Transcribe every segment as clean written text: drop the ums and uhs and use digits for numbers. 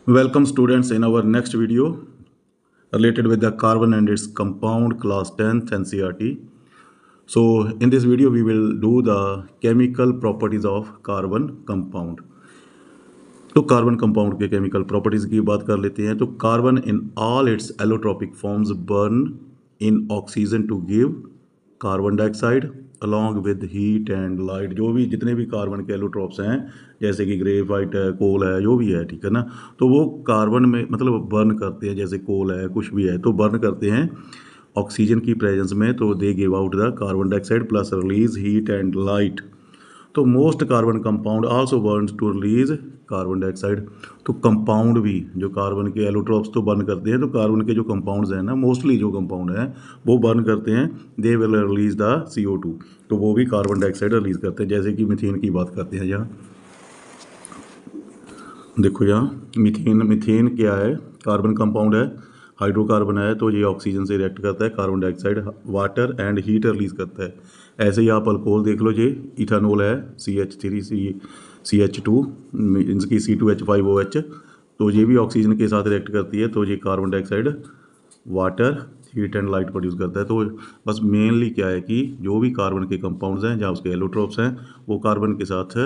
Welcome students in our next video related with the carbon and its compound class 10th NCERT. So in this video we will do the chemical properties of carbon compound. तो carbon compound के chemical properties की बात कर लेते हैं। तो carbon in all its allotropic forms burn in oxygen to give carbon dioxide along with heat and light. जो भी जितने भी कार्बन के एलोट्रोप्स हैं जैसे कि ग्रेफाइट है, कोल है, जो भी है, ठीक है ना, तो वो कार्बन में मतलब बर्न करते हैं। जैसे कोल है, कुछ भी है, तो बर्न करते हैं ऑक्सीजन की प्रेजेंस में, तो they give out the carbon dioxide plus release heat and light. तो most carbon compound also burns to release carbon dioxide. तो कंपाउंड भी जो कार्बन के एलोट्रोप्स तो बर्न करते हैं, तो कार्बन के जो कंपाउंड्स हैं ना, मोस्टली जो कंपाउंड हैं वो बर्न करते हैं, they will release the CO2। तो वो भी कार्बन डाइऑक्साइड रिलीज करते हैं। जैसे कि मीथेन की बात करते हैं, यहाँ देखो, यहाँ मीथेन क्या है, कार्बन कंपाउंड है, हाइड्रोकार्बन है, तो ये ऑक्सीजन से रिएक्ट करता है, carbon dioxide, water and heat release करता है। ऐसे ही आप अल्कोहल देख लो, ये इथानोल है, CH3CH2 इनकी C2H5OH, तो ये भी ऑक्सीजन के साथ रिएक्ट करती है, तो ये carbon dioxide, water, heat and light produce करता है। तो बस मेनली क्या है कि जो भी कार्बन के कंपाउंड्स हैं, जहाँ उसके एलोट्रोप्स हैं, वो कार्बन के साथ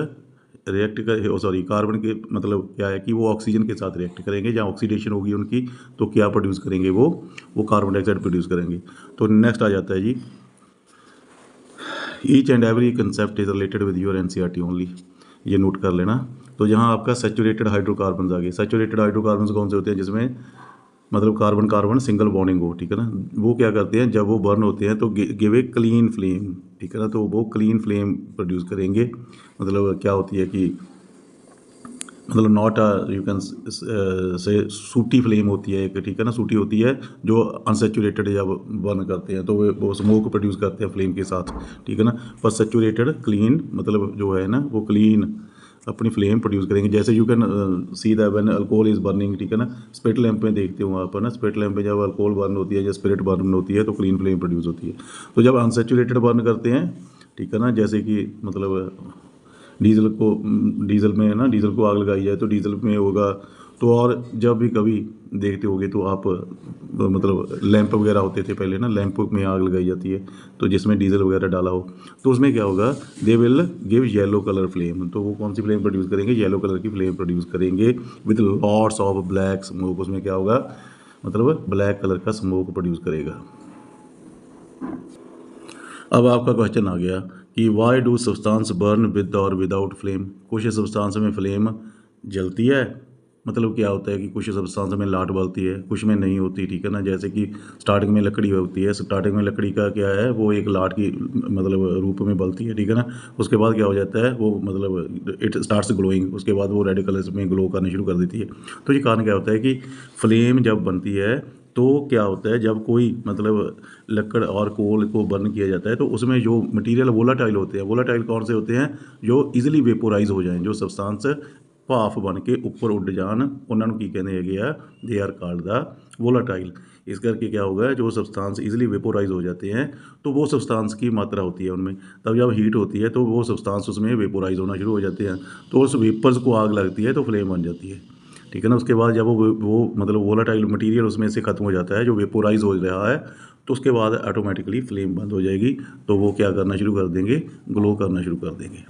रिएक्ट कर कार्बन के मतलब क्या है कि वो ऑक्सीजन के साथ रिएक्ट करेंगे। जहाँ ऑक्सीडेशन होगी उनकी, तो क्या प्रोड्यूस करेंगे, वो कार्बन डाइऑक्साइड प्रोड्यूस करेंगे। तो नेक्स्ट आ जाता है जी, each and every concept is related with your NCERT only, ये नोट कर लेना। तो यहाँ आपका सेचुरेटेड हाइड्रोकार्बन आ गए। सेचुरेटेड हाइड्रोकार्बन कौन से होते हैं, जिसमें मतलब कार्बन कार्बन सिंगल बॉन्डिंग हो, ठीक है ना। वो क्या करते हैं, जब वो बर्न होते हैं तो गिव ए क्लीन फ्लेम, ठीक है ना, तो वो क्लीन फ्लेम प्रोड्यूस करेंगे। मतलब क्या होती है कि मतलब नॉट यू कैन से सूटी फ्लेम होती है एक, ठीक है ना, सूटी होती है जो अनसेचुरेटेड जब बर्न करते हैं तो वो स्मोक प्रोड्यूस करते हैं फ्लेम के साथ, ठीक है ना। पर सेचुरेटेड क्लीन मतलब जो है ना, वो क्लीन अपनी फ्लेम प्रोड्यूस करेंगे। जैसे you can see that when alcohol is burning, ठीक है ना, स्पिरिट लैंप में देखते हो आप ना, स्पिरिट लैंप में जब अल्कोहल बर्न होती है या स्पिरिट बर्न होती है तो क्लीन फ्लेम प्रोड्यूस होती है। तो जब अनसेचुरेटेड बर्न करते हैं, ठीक है ना, जैसे कि मतलब डीजल में है ना, डीजल को आग लगाई जाए तो डीजल में होगा। तो और जब भी कभी देखते होगे तो आप मतलब लैंप वगैरह होते थे पहले ना, लैंप में आग लगाई जाती है तो जिसमें डीजल वगैरह डाला हो, तो उसमें क्या होगा, they will give yellow colour flame. तो वो कौन सी फ्लेम प्रोड्यूस करेंगे, येलो कलर की फ्लेम प्रोड्यूस करेंगे with lots of black smoke. उसमें क्या होगा, मतलब ब्लैक कलर का स्मोक प्रोड्यूस करेगा। अब आपका क्वेश्चन आ गया कि why do substance burn with और विदाउट फ्लेम। कुछ सब्सटेंस में फ्लेम जलती है, मतलब क्या होता है कि कुछ सब्सटेंस में लाट बलती है, कुछ में नहीं होती, ठीक है ना। जैसे कि स्टार्टिंग में लकड़ी होती है, स्टार्टिंग में लकड़ी का क्या है, वो एक लाट की मतलब रूप में बलती है, ठीक है ना। उसके बाद क्या हो जाता है, वो मतलब इट स्टार्ट्स ग्लोइंग, उसके बाद वो रेड कलर में ग्लो करना शुरू कर देती है। तो ये कारण क्या होता है कि फ्लेम जब बनती है तो क्या होता है, जब कोई मतलब लकड़ और कोल को बर्न किया जाता है तो उसमें जो मटेरियल वोलाटाइल होते हैं, वोलाटाइल कौन से होते हैं, जो इजीली वेपोराइज हो जाएं, जो सब्सटेंस भाफ बन के ऊपर उड़ जान, उन्होंने की कहने हैगे आ, they are called the volatile. इस करके क्या होगा, जो सब्सटेंस इजीली वेपोराइज हो जाते हैं तो वो सब्सटेंस की मात्रा होती है उनमें, तब जब हीट होती है तो वो सब्सटेंस उसमें वेपोराइज होना शुरू हो जाते हैं, तो उस वेपर्स को आग लगती है तो फ्लेम बन जाती है, ठीक है ना। उसके बाद जब वो मतलब वोलाटाइल मटेरियल उसमें से ख़त्म हो जाता है, जो वेपोराइज हो रहा है, तो उसके बाद ऑटोमेटिकली फ्लेम बंद हो जाएगी, तो वो क्या करना शुरू कर देंगे, ग्लो करना शुरू कर देंगे।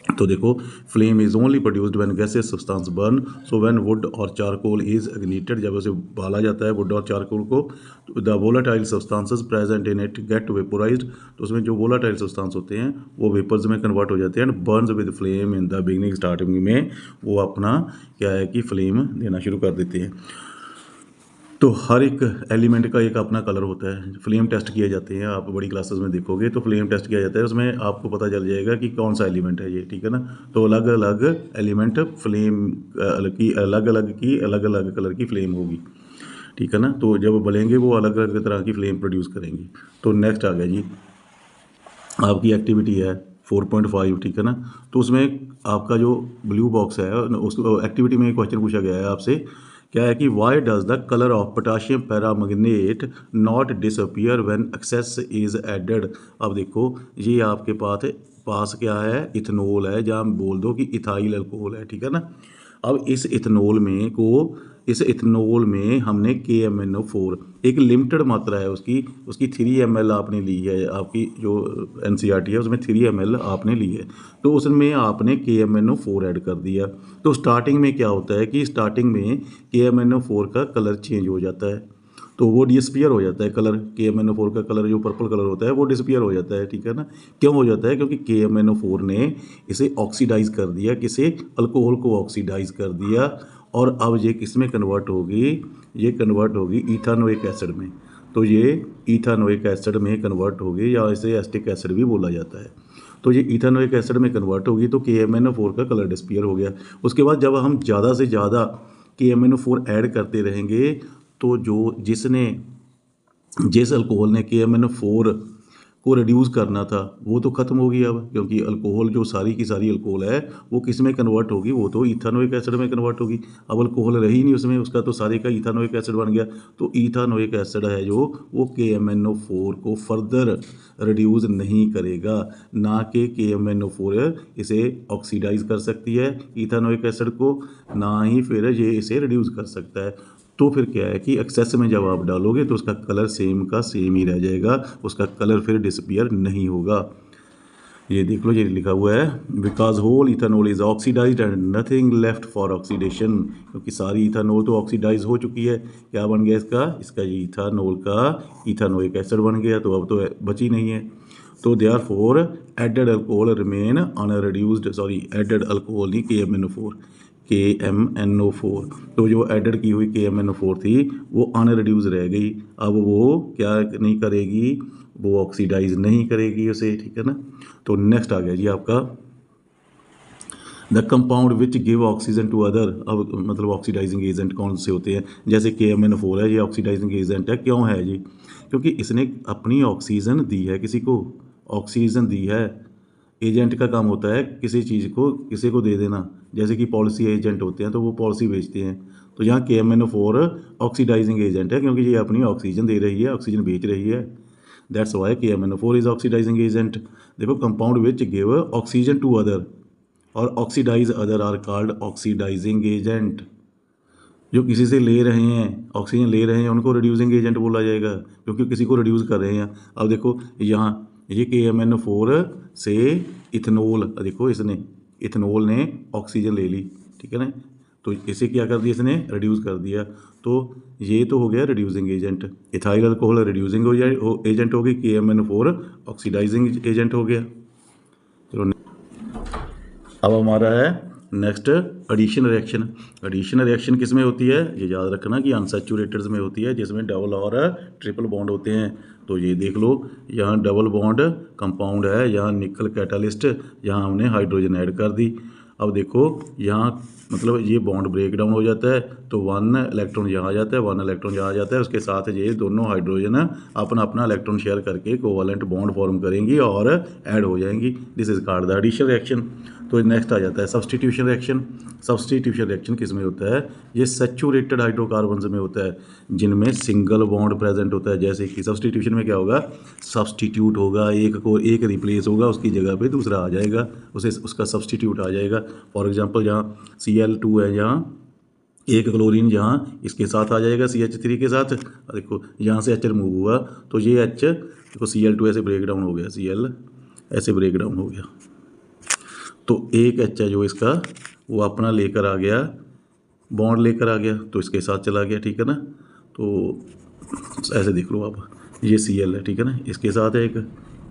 तो देखो, flame is only produced when gases substance burn. So when wood और चारकोल इज इग्निटेड, जब उसे बाला जाता है वुड और चारकोल को, the volatile substances present in it get vaporised. तो उसमें जो वोलाटाइल सब्सटेंस होते हैं वो वेपर्स में कन्वर्ट हो जाते हैं and Burns with flame in the beginning, starting में वो अपना क्या है कि फ्लेम देना शुरू कर देते हैं। तो हर एक एलिमेंट का एक अपना कलर होता है। फ्लेम टेस्ट किए जाते हैं, आप बड़ी क्लासेस में देखोगे तो फ्लेम टेस्ट किया जाता है, उसमें आपको पता चल जाएगा कि कौन सा एलिमेंट है ये, ठीक है ना। तो अलग अलग एलिमेंट फ्लेम की अलग अलग कलर की फ्लेम होगी, ठीक है ना। तो जब बलेंगे वो अलग अलग तरह की फ्लेम प्रोड्यूस करेंगे। तो नेक्स्ट आ गया जी, आपकी एक्टिविटी है 4.5, ठीक है ना। तो उसमें आपका जो ब्लू बॉक्स है उस एक्टिविटी में क्वेश्चन पूछा गया है आपसे, क्या है कि why does the colour of potassium permanganate not disappear when excess is added. अब देखो, ये आपके पास क्या है, इथेनॉल है, जहाँ बोल दो कि इथाइल अल्कोहल है, ठीक है ना। अब इस इथेनॉल में हमने KMnO4 एक लिमिटेड मात्रा है उसकी 3 ml आपने ली है, आपकी जो NCERT है उसमें 3 ml आपने ली है, तो उसमें आपने KMnO4 ऐड कर दिया। तो स्टार्टिंग में क्या होता है कि स्टार्टिंग में KMnO4 का कलर चेंज हो जाता है, तो वो डिस्पियर हो जाता है कलर। KMnO4 का कलर जो पर्पल कलर होता है वो डिस्पियर हो जाता है, ठीक है ना। क्यों हो जाता है? क्योंकि KMnO4 ने इसे ऑक्सीडाइज कर दिया, किसे? अल्कोहल को ऑक्सीडाइज कर दिया, और अब ये किस में कन्वर्ट होगी? ये कन्वर्ट होगी इथानोइक एसिड में। तो ये इथानोइक एसिड में कन्वर्ट होगी, या इसे एसिटिक एसिड भी बोला जाता है। तो ये इथानोइक एसिड में कन्वर्ट होगी, तो KMnO4 का कलर डिस्पियर हो गया। उसके बाद जब हम ज़्यादा से ज़्यादा KMnO4 ऐड करते रहेंगे, तो जिस अल्कोहल ने KMnO4 को रिड्यूस करना था वो तो ख़त्म होगी अब, क्योंकि अल्कोहल जो सारी की सारी अल्कोहल है वो किस में कन्वर्ट होगी? वो तो इथानोइक एसिड में कन्वर्ट होगी। अब अल्कोहल रही नहीं उसमें, उसका तो सारे का इथानोइक एसिड बन गया। तो इथानोइक एसिड है जो वो KMnO4 को फर्दर रिड्यूस नहीं करेगा, ना कि KMnO4 इसे ऑक्सीडाइज कर सकती है इथानोइक एसिड को, ना ही फिर ये इसे रिड्यूस कर सकता है। तो फिर क्या है कि एक्सेस में जब आप डालोगे तो उसका कलर सेम का सेम ही रह जाएगा, उसका कलर फिर डिसपियर नहीं होगा। ये देख लो, ये लिखा हुआ है because whole ethanol is oxidised and nothing left for oxidation, क्योंकि सारी इथेनॉल तो ऑक्सीडाइज हो चुकी है। क्या बन गया इसका ये इथेनॉल का इथेनोइक एसिड बन गया, तो अब तो बची नहीं है। तो therefore added alcohol remain unreduced, added alcohol नहीं, KMnO4, तो जो एडेड की हुई KMnO4 थी वो अनरिड्यूस रह गई। अब वो क्या नहीं करेगी? वो ऑक्सीडाइज नहीं करेगी उसे, ठीक है ना। तो नेक्स्ट आ गया जी आपका the compound which give oxygen to other. अब मतलब ऑक्सीडाइजिंग एजेंट कौन से होते हैं? जैसे KMnO4 है, ये ऑक्सीडाइजिंग एजेंट है। क्यों है जी? क्योंकि इसने अपनी ऑक्सीजन दी है, किसी को ऑक्सीजन दी है। एजेंट का काम होता है किसी चीज़ को किसी को दे देना, जैसे कि पॉलिसी एजेंट होते हैं तो वो पॉलिसी बेचते हैं। तो यहाँ KMnO4 ऑक्सीडाइजिंग एजेंट है, क्योंकि ये अपनी ऑक्सीजन दे रही है, ऑक्सीजन बेच रही है। That's why KMnO4 is oxidising agent. देखो, compound which give oxygen to other और oxidise other are called oxidising agent. जो किसी से ले रहे हैं, ऑक्सीजन ले रहे हैं, उनको रिड्यूसिंग एजेंट बोला जाएगा, क्योंकि किसी को रिड्यूस कर रहे हैं। अब देखो यहाँ ये KMnO4 से इथेनॉल, देखो इसने इथेनॉल ने ऑक्सीजन ले ली, ठीक है ना। तो इसे क्या कर दिया? इसने रिड्यूस कर दिया। तो ये तो हो गया reducing agent. Ethyl alcohol reducing agent हो गई, KMnO4 ऑक्सीडाइजिंग एजेंट हो गया। चलो अब हमारा है next addition reaction. Addition reaction किस में होती है? ये याद रखना कि अनसैचुरेटेड्स में होती है, जिसमें डबल और ट्रिपल बॉन्ड होते हैं। तो ये देख लो, यहाँ डबल बॉन्ड कंपाउंड है, यहाँ निकल कैटालिस्ट, यहाँ हमने हाइड्रोजन ऐड कर दी। अब देखो यहाँ मतलब ये बॉन्ड ब्रेक डाउन हो जाता है, तो 1 इलेक्ट्रॉन यहाँ आ जाता है, 1 इलेक्ट्रॉन यहाँ आ जाता है। उसके साथ ये दोनों हाइड्रोजन अपना अपना इलेक्ट्रॉन शेयर करके कोवलेंट बॉन्ड फॉर्म करेंगी और ऐड हो जाएंगी। This is called the addition reaction. तो नेक्स्ट आ जाता है सब्सटीट्यूशन रिएक्शन। सब्सटीट्यूशन रिएक्शन किस में होता है? ये सैचुरेटेड हाइड्रोकार्बन्स में होता है, जिनमें सिंगल बॉन्ड प्रेजेंट होता है। जैसे कि सब्सटीट्यूशन में क्या होगा? सब्सटीट्यूट होगा, एक रिप्लेस होगा, उसकी जगह पे दूसरा आ जाएगा, उसका सब्सटीट्यूट आ जाएगा। फॉर एग्जांपल जहाँ Cl2 है, यहाँ एक क्लोरीन जहाँ इसके साथ आ जाएगा CH3 के साथ। देखो यहाँ से H रिमूव हुआ, तो ये H देखो Cl2 ऐसे ब्रेक डाउन हो गया, Cl ऐसे ब्रेक डाउन हो गया, तो एक H है जो इसका वो अपना लेकर आ गया, बॉन्ड लेकर आ गया, तो इसके साथ चला गया, ठीक है ना। तो ऐसे देख लो आप, ये Cl है, ठीक है ना, इसके साथ है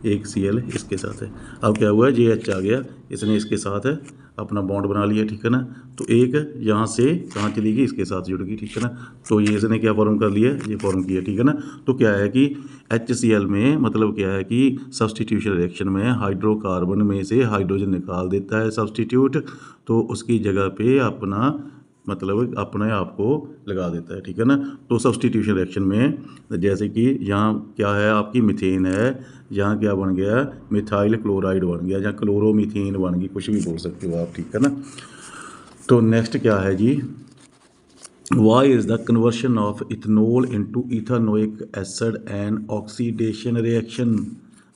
एक Cl इसके साथ है। अब क्या हुआ? ये H आ गया, इसने इसके साथ है अपना बॉन्ड बना लिया, ठीक है ना। तो एक यहाँ से कहाँ चली गई? इसके साथ जुड़ गई, ठीक है ना। तो ये इसने क्या फॉर्म कर लिया? ये फॉर्म किया, ठीक है ना। तो क्या है कि HCl में मतलब क्या है कि सब्सटीट्यूशन रिएक्शन में हाइड्रोकार्बन में से हाइड्रोजन निकाल देता है सब्सटीट्यूट, तो उसकी जगह पे अपना मतलब अपने आप को लगा देता है, ठीक है ना। तो सब्सटीट्यूशन रिएक्शन में जैसे कि यहाँ क्या है आपकी मीथेन है, यहाँ क्या बन गया? मिथाइल क्लोराइड बन गया, जहाँ क्लोरोमीथेन बन गई, कुछ भी बोल सकते हो आप, ठीक है ना। तो नेक्स्ट क्या है जी? Why is the conversion of ethanol into ethanoic acid and oxidation reaction.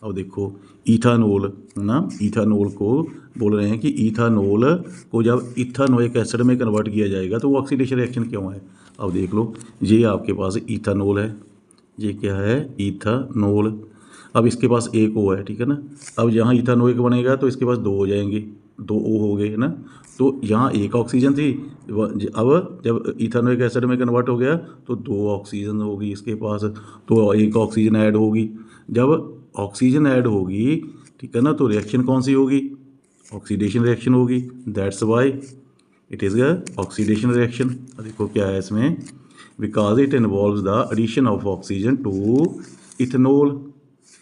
अब देखो इथानोल ना, इथानोल को बोल रहे हैं कि इथानोल को जब इथानोइक एसिड में कन्वर्ट किया जाएगा तो वो ऑक्सीडेशन रिएक्शन क्यों है। अब देख लो, ये आपके पास इथानोल है, ये क्या है इथानोल। अब इसके पास एक ओ है, ठीक है ना। अब यहाँ इथानोइक बनेगा तो इसके पास दो हो जाएंगे, दो ओ हो गए ना। तो यहाँ एक ऑक्सीजन थी, अब जब इथानोइक एसिड में कन्वर्ट हो गया तो दो ऑक्सीजन होगी इसके पास, तो एक ऑक्सीजन ऐड होगी। जब ऑक्सीजन ऐड होगी, ठीक है ना, तो रिएक्शन कौन सी होगी, ऑक्सीडेशन रिएक्शन होगी। That's why it is a oxidation reaction. देखो क्या है इसमें, because it involves the addition of oxygen to ethanol.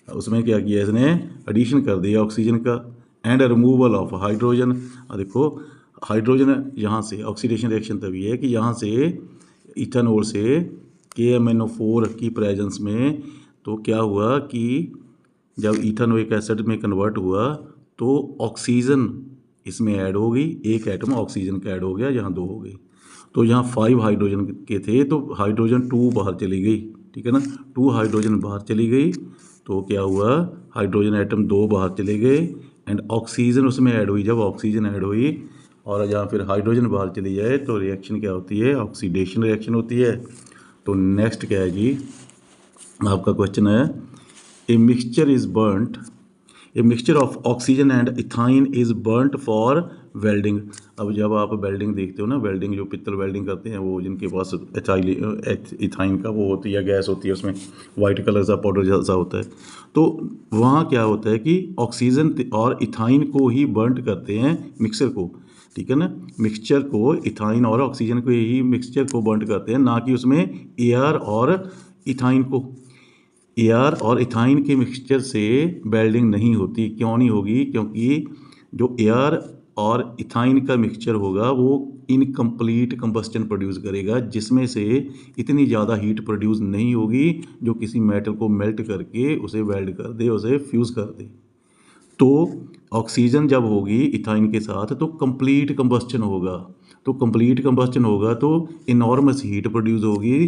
उसमें क्या किया इसने, एडिशन कर दिया ऑक्सीजन का, एंड रिमूवल ऑफ हाइड्रोजन। देखो हाइड्रोजन यहाँ से ऑक्सीडेशन रिएक्शन तभी है कि यहाँ से इथेनॉल से KMnO4 की प्रेजेंस में, तो क्या हुआ कि जब इथेनोइक एसिड में कन्वर्ट हुआ तो ऑक्सीजन इसमें ऐड हो गई, एक एटम ऑक्सीजन का ऐड हो गया, यहाँ दो हो गई। तो यहाँ 5 हाइड्रोजन के थे तो हाइड्रोजन 2 बाहर चली गई, ठीक है ना, 2 हाइड्रोजन बाहर चली गई। तो क्या हुआ, हाइड्रोजन एटम 2 बाहर चले गए एंड ऑक्सीजन उसमें ऐड हुई। जब ऑक्सीजन ऐड हुई और जहाँ फिर हाइड्रोजन बाहर चली जाए तो रिएक्शन क्या होती है, ऑक्सीडेशन रिएक्शन होती है। तो नेक्स्ट क्या है जी, आपका क्वेश्चन है, a mixture is burnt, a mixture of oxygen and ethyne is burnt for welding. अब जब आप वेल्डिंग देखते हो ना, वेल्डिंग जो पित्तल वेल्डिंग करते हैं वो जिनके पास इथाइन का वो होती है, गैस होती है, उसमें वाइट कलर सा पाउडर जैसा होता है, तो वहाँ क्या होता है कि ऑक्सीजन और इथाइन को ही बर्न करते हैं मिक्सर को, ठीक है ना। मिक्सचर को, इथाइन और ऑक्सीजन को ही मिक्सचर को बर्न करते हैं, ना कि उसमें एयर और इथाइन को। एयर और इथाइन के मिक्सचर से वेल्डिंग नहीं होती। क्यों नहीं होगी, क्योंकि जो एयर और इथाइन का मिक्सचर होगा वो इनकम्प्लीट कंबस्टन प्रोड्यूस करेगा, जिसमें से इतनी ज़्यादा हीट प्रोड्यूस नहीं होगी जो किसी मेटल को मेल्ट करके उसे वेल्ड कर दे, उसे फ्यूज़ कर दे। तो ऑक्सीजन जब होगी इथाइन के साथ तो कंप्लीट कंबस्टन होगा, तो कंप्लीट कंबस्टन होगा तो इनॉर्मस हीट प्रोड्यूस होगी,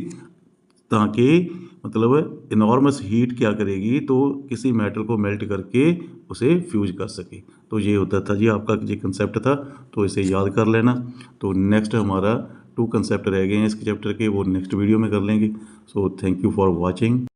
ताकि मतलब इनॉर्मस हीट क्या करेगी, तो किसी मेटल को मेल्ट करके उसे फ्यूज कर सके। तो ये होता था जी आपका ये कंसेप्ट था, तो इसे याद कर लेना। तो नेक्स्ट हमारा 2 कंसेप्ट रह गए हैं इसके चैप्टर के, वो नेक्स्ट वीडियो में कर लेंगे। So thank you for watching.